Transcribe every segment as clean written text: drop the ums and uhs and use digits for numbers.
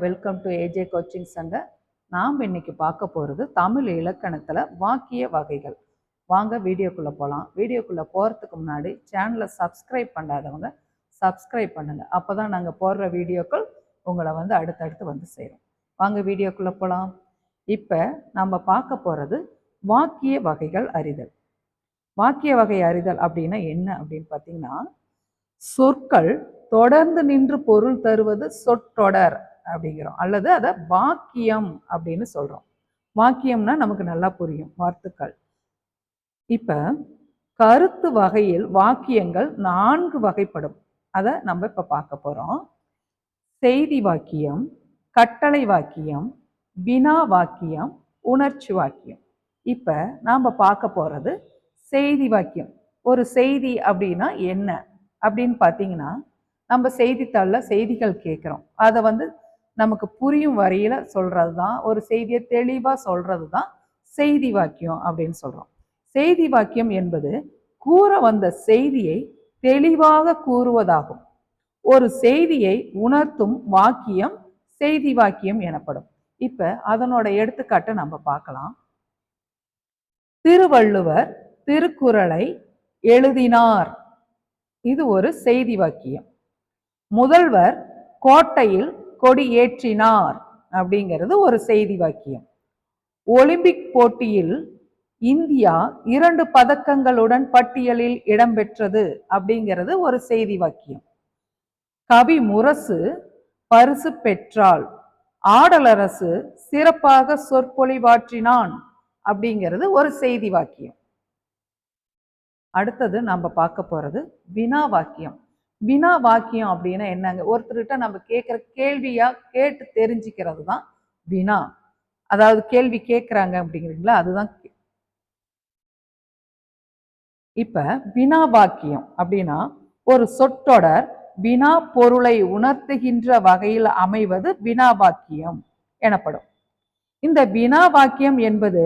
Welcome to AJ coaching centre. நாம் இன்னைக்கு பார்க்க போகிறது தமிழ் இலக்கணத்தில் வாக்கிய வகைகள். வாங்க வீடியோக்குள்ளே போகலாம். வீடியோக்குள்ளே போகிறதுக்கு முன்னாடி சேனலை சப்ஸ்கிரைப் பண்ணாதவங்க சப்ஸ்கிரைப் பண்ணுங்கள். அப்போ தான் நாங்கள் போடுற வீடியோக்கள் உங்களை அடுத்தடுத்து சேரும். வாங்க வீடியோக்குள்ளே போகலாம். இப்போ நம்ம பார்க்க போகிறது வாக்கிய வகைகள் அறிதல். வாக்கிய வகை அறிதல் அப்படின்னா என்ன அப்படின்னு பார்த்தீங்கன்னா, சொற்கள் தொடர்ந்து நின்று பொருள் தருவது சொற்றொடர் அப்படிங்கிறோம், அல்லது அதை வாக்கியம் அப்படின்னு சொல்றோம். வாக்கியம்னா நமக்கு நல்லா புரியும், வார்த்தைகள். இப்ப கருத்து வகையில் வாக்கியங்கள் 4 வகைப்படும். அதை நம்ம இப்ப பார்க்க போறோம். செய்தி வாக்கியம், கட்டளை வாக்கியம், வினா வாக்கியம், உணர்ச்சி வாக்கியம். இப்ப நாம பார்க்க போறது செய்தி வாக்கியம். ஒரு செய்தி அப்படின்னா என்ன அப்படின்னு பார்த்தீங்கன்னா, நம்ம செய்தித்தாளில் செய்திகள் கேட்குறோம். அதை நமக்கு புரியும் வரையில சொல்றது தான், ஒரு செய்தியை தெளிவாக சொல்றது தான் செய்தி வாக்கியம் அப்படின்னு சொல்கிறோம். செய்தி வாக்கியம் என்பது கூற வந்த செய்தியை தெளிவாக கூறுவதாகும். ஒரு செய்தியை உணர்த்தும் வாக்கியம் செய்தி வாக்கியம் எனப்படும். இப்ப அதனோட எடுத்துக்காட்டை நம்ம பார்க்கலாம். திருவள்ளுவர் திருக்குறளை எழுதினார். இது ஒரு செய்தி வாக்கியம். முதல்வர் கோட்டையில் கொடி ஏற்றினார் அப்படிங்கிறது ஒரு செய்தி வாக்கியம். ஒலிம்பிக் போட்டியில் இந்தியா 2 பதக்கங்களுடன் பட்டியலில் இடம்பெற்றது அப்படிங்கிறது ஒரு செய்தி வாக்கியம். கவி முரசு பரிசு பெற்றாள், ஆடலரசு சிறப்பாக சொற்பொழிவாற்றினான் அப்படிங்கிறது ஒரு செய்தி வாக்கியம். அடுத்தது நம்ம பார்க்க போறது வினா வாக்கியம். வினா வாக்கியம் அப்படின்னா என்னங்க? ஒருத்தர்கிட்ட நம்ம கேட்குற கேள்வியா கேட்டு தெரிஞ்சுக்கிறது தான் வினா. அதாவது கேள்வி கேட்குறாங்க அப்படிங்கிறீங்களா, அதுதான். இப்ப வினா வாக்கியம் அப்படின்னா ஒரு சொற்றொடர் வினா பொருளை உணர்த்துகின்ற வகையில் அமைவது வினா வாக்கியம் எனப்படும். இந்த வினா வாக்கியம் என்பது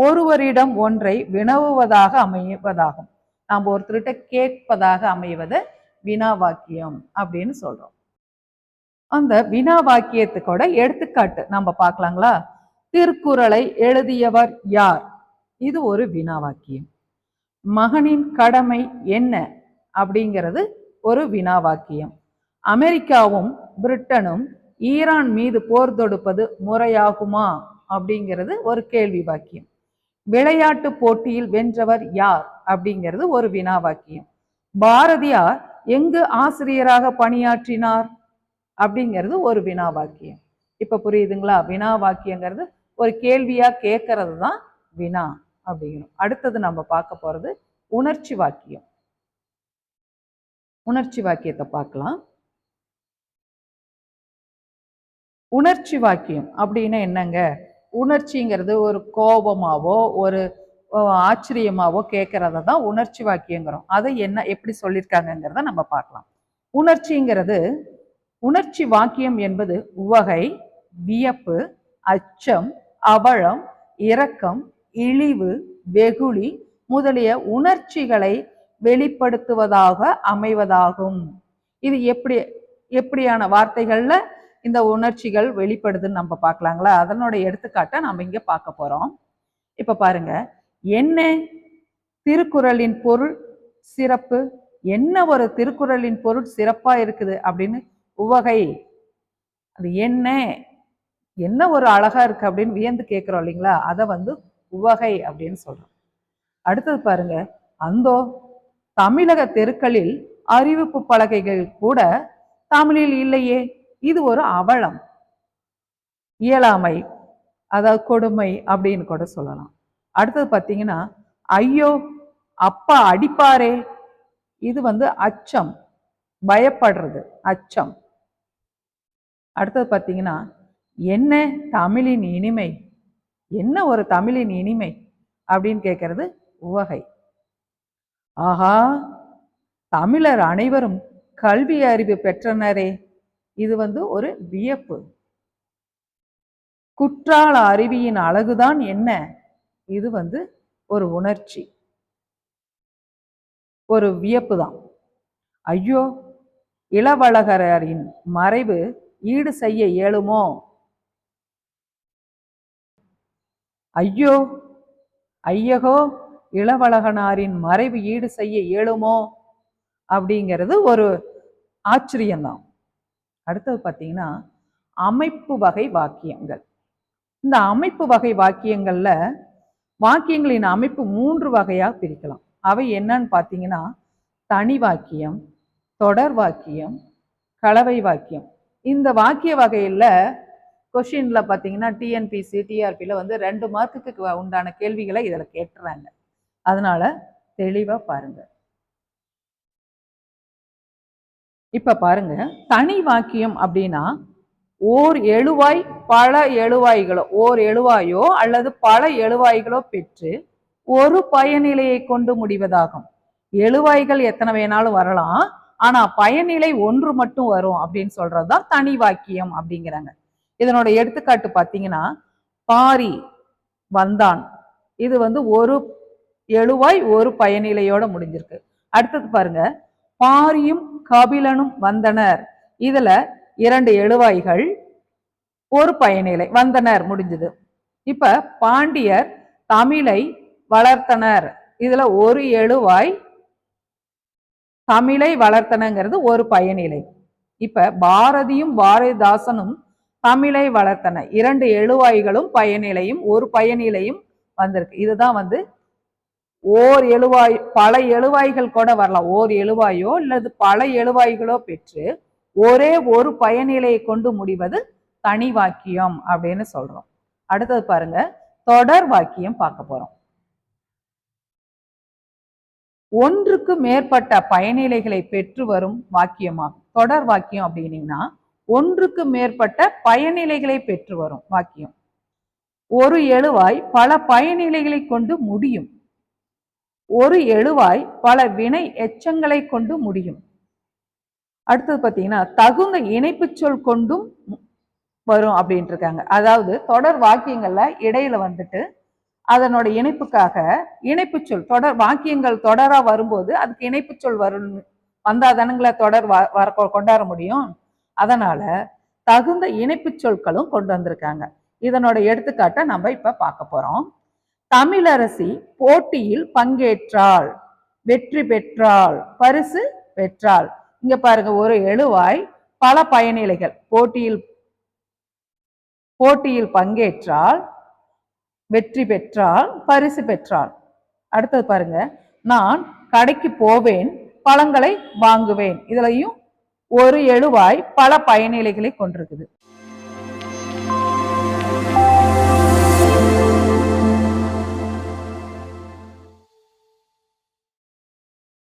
ஒருவரிடம் ஒன்றை வினவுவதாக அமைவதாகும். நாம் ஒருத்தர்கிட்ட கேட்பதாக அமைவது வினா வாக்கியம் அப்படின்னு சொல்றோம். அந்த வினா வாக்கியத்துக்கோட எடுத்துக்காட்டு நம்ம பார்க்கலாங்களா? திருக்குறளை எழுதியவர் யார்? இது ஒரு வினா வாக்கியம். மகனின் கடமை என்ன அப்படிங்கிறது ஒரு வினா வாக்கியம். அமெரிக்காவும் பிரிட்டனும் ஈரான் மீது போர் தொடுப்பது முறையாகுமா அப்படிங்கிறது ஒரு கேள்வி வாக்கியம். விளையாட்டு போட்டியில் வென்றவர் யார் அப்படிங்கிறது ஒரு வினா வாக்கியம். பாரதியார் எங்கு ஆசிரியராக பணியாற்றினார் அப்படிங்கிறது ஒரு வினா வாக்கியம். இப்ப புரியுதுங்களா? வினா வாக்கியங்கிறது ஒரு கேள்வியா கேட்கறது தான் வினா அப்படிங்கிறோம். அடுத்தது நம்ம பார்க்க போறது உணர்ச்சி வாக்கியம். உணர்ச்சி வாக்கியத்தை பார்க்கலாம். உணர்ச்சி வாக்கியம் அப்படின்னா என்னங்க? உணர்ச்சிங்கிறது ஒரு கோபமாவோ ஒரு ஆச்சரியமாவோ கேட்கறத தான் உணர்ச்சி வாக்கியங்கிறோம். அதை எப்படி சொல்லியிருக்காங்கிறத நம்ம பார்க்கலாம். உணர்ச்சிங்கிறது, உணர்ச்சி வாக்கியம் என்பது உவகை, வியப்பு, அச்சம், அவலம், இரக்கம், இழிவு, வெகுளி முதலிய உணர்ச்சிகளை வெளிப்படுத்துவதாக அமைவதாகும். இது எப்படியான வார்த்தைகள்ல இந்த உணர்ச்சிகள் வெளிப்படுதுன்னு நம்ம பார்க்கலாங்களா? அதனோட எடுத்துக்காட்டை நம்ம இங்க பார்க்க போறோம். இப்ப பாருங்க, என்ன திருக்குறளின் பொருள் சிறப்பு, என்ன ஒரு திருக்குறளின் பொருள் சிறப்பா இருக்குது அப்படின்னு உவகை, அது என்ன ஒரு அழகா இருக்கு அப்படின்னு வியந்து கேட்கிறோம் இல்லைங்களா? அதை உவகை அப்படின்னு சொல்றோம். அடுத்தது பாருங்க, அந்தோ தமிழக தெருக்களில் அறிவிப்பு பலகைகள் கூட தமிழில் இல்லையே, இது ஒரு அவலம், இயலாமை, அதாவது கொடுமை அப்படின்னு கூட சொல்லலாம். அடுத்தது பார்த்தீங்கன்னா, ஐயோ அப்பா அடிப்பாரே, இது அச்சம், பயப்படுறது, அச்சம். அடுத்தது பார்த்தீங்கன்னா, என்ன தமிழின் இனிமை, என்ன ஒரு தமிழின் இனிமை அப்படின்னு கேட்கறது உவகை. ஆஹா தமிழர் அனைவரும் கல்வி அறிவு பெற்றனரே, இது ஒரு வியப்பு. குற்றால அருவியின் அழகுதான் என்ன, இது ஒரு உணர்ச்சி, ஒரு வியப்பு தான். ஐயோ இளவழகரின் மறைவு ஈடு செய்ய இயலுமோ? ஐயோ, ஐயகோ, இளவழகனாரின் மறைவு ஈடு செய்ய இயலுமோ அப்படிங்கிறது ஒரு ஆச்சரியம்தான். அடுத்தது பார்த்தீங்கன்னா அமைப்பு வகை வாக்கியங்கள். இந்த அமைப்பு வகை வாக்கியங்கள்ல வாக்கியங்களின் அமைப்பு 3 வகையாக பிரிக்கலாம். அவை என்னன்னு பார்த்தீங்கன்னா தனி வாக்கியம், தொடர் வாக்கியம், கலவை வாக்கியம். இந்த வாக்கிய வகையில் கொஷின்ல பார்த்தீங்கன்னா டிஎன்பிசி டிஆர்பியில் 2 மார்க்குக்கு உண்டான கேள்விகளை இதில் கேட்டுறாங்க. அதனால தெளிவாக பாருங்க. இப்ப பாருங்க, தனி வாக்கியம் அப்படின்னா ஓர் எழுவாய் பல எழுவாய்களோ, ஓர் எழுவாயோ அல்லது பல எழுவாய்களோ பெற்று ஒரு பயனிலையை கொண்டு முடிவதாகும். எழுவாய்கள் எத்தனை வேணாலும் வரலாம், ஆனா பயனிலை ஒன்று மட்டும் வரும் அப்படின்னு சொல்றதுதான் தனி வாக்கியம் அப்படிங்கிறாங்க. இதனோட எடுத்துக்காட்டு பார்த்தீங்கன்னா பாரி வந்தான், இது ஒரு எழுவாய் ஒரு பயனிலையோட முடிஞ்சிருக்கு. அடுத்தது பாருங்க, பாரியும் கபிலனும் வந்தனர், இதுல 2 எழுவாய்கள் ஒரு பயனிலை, வந்தனர் முடிஞ்சது. இப்ப பாண்டியர் தமிழை வளர்த்தனர், இதுல ஒரு எழுவாய் தமிழை வளர்த்தனங்கிறது ஒரு பயனிலை. இப்ப பாரதியும் பாரதிதாசனும் தமிழை வளர்த்தன, 2 எழுவாய்களும் பயனிலையும் ஒரு பயனிலையும் வந்திருக்கு. இதுதான் ஓர் எழுவாய், பல எழுவாய்கள் கூட வரலாம், ஓர் எழுவாயோ அல்லது பல எழுவாய்களோ பெற்று ஒரே ஒரு பயனிலையை கொண்டு முடிவது தனி வாக்கியம் அப்படின்னு சொல்றோம். அடுத்தது பாருங்க, தொடர் வாக்கியம் பார்க்க போறோம். ஒன்றுக்கு மேற்பட்ட பயனிலைகளை பெற்று வரும் வாக்கியமாகும். தொடர் வாக்கியம் அப்படின்னீங்கன்னா ஒன்றுக்கு மேற்பட்ட பயனிலைகளை பெற்று வரும் வாக்கியம். ஒரு எழுவாய் பல பயனிலைகளை கொண்டு முடியும், ஒரு எழுவாய் பல வினை எச்சங்களை கொண்டு முடியும். அடுத்தது பார்த்தீங்கன்னா தகுந்த இணைப்பு சொல் கொண்டும் வரும் அப்படின்ட்டு இருக்காங்க. அதாவது தொடர் வாக்கியங்கள்ல இடையில அதனோட இணைப்புக்காக இணைப்பு சொல், தொடர் வாக்கியங்கள் தொடரா வரும்போது அதுக்கு இணைப்பு சொல் வரும், வந்தாதானுங்கள தொடர் கொண்டாட முடியும். அதனால தகுந்த இணைப்பு சொற்களும் கொண்டு வந்திருக்காங்க. இதனோட எடுத்துக்காட்டை நம்ம இப்ப பார்க்க போறோம். தமிழரசி போட்டியில் பங்கேற்றாள், வெற்றி பெற்றாள், பரிசு பெற்றாள். இங்க பாருங்க, ஒரு எழுவாய் பல பயனிலைகள், போட்டியில் பங்கேற்றாள், வெற்றி பெற்றாள், பரிசு பெற்றாள். அடுத்தது பாருங்க, நான் கடைக்கு போவேன், பழங்களை வாங்குவேன், இதுலயும் ஒரு எழுவாய் பல பயனிலைகளை கொண்டிருக்குது.